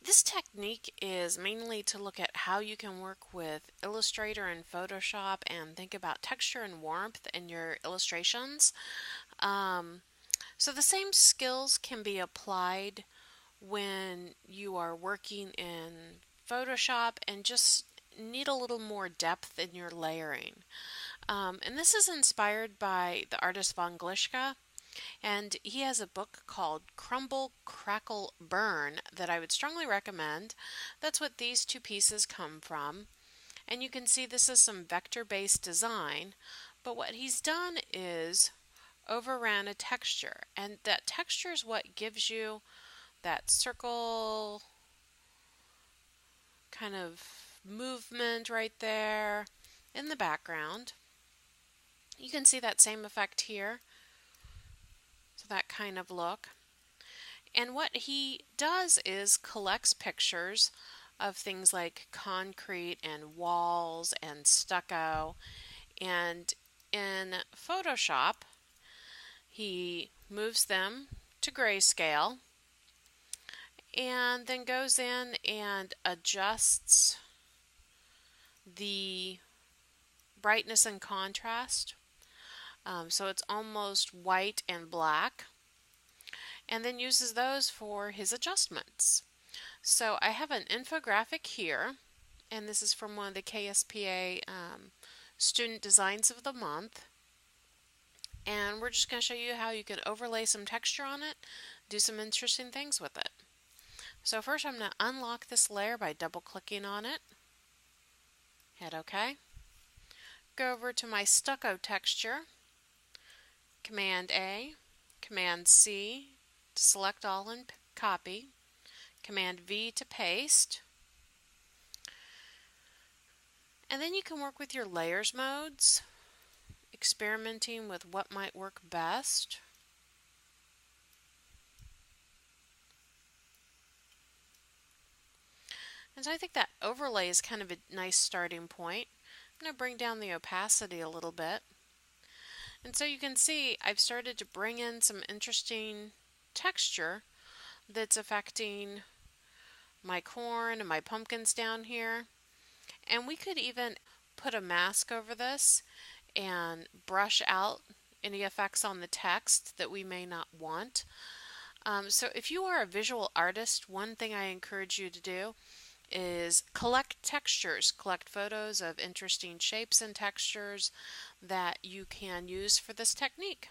This technique is mainly to look at how you can work with Illustrator and Photoshop and think about texture and warmth in your illustrations. Um, so the same skills can be applied when you are working in Photoshop and just need a little more depth in your layering. And this is inspired by the artist Von Glishka, and he has a book called Crumble, Crackle, Burn that I would strongly recommend. That's what these two pieces come from. And you can see this is some vector-based design, but what he's done is overran a texture, and that texture is what gives you that circle kind of movement right there in the background. You can see that same effect here, so that kind of look. And what he does is collects pictures of things like concrete and walls and stucco. And in Photoshop, he moves them to grayscale and then goes in and adjusts the brightness and contrast. So it's almost white and black, and then uses those for his adjustments. So I have an infographic here, and this is from one of the KSPA Student Designs of the Month. And we're just going to show you how you can overlay some texture on it, do some interesting things with it. So first I'm going to unlock this layer by double clicking on it. Hit OK. Go over to my stucco texture, Command A, Command C to select all and copy, Command V to paste. And then you can work with your layers modes, experimenting with what might work best. And so I think that overlay is kind of a nice starting point. I'm going to bring down the opacity a little bit. And so you can see I've started to bring in some interesting texture that's affecting my corn and my pumpkins down here. And we could even put a mask over this and brush out any effects on the text that we may not want. So if you are a visual artist, one thing I encourage you to do is collect textures, collect photos of interesting shapes and textures that you can use for this technique.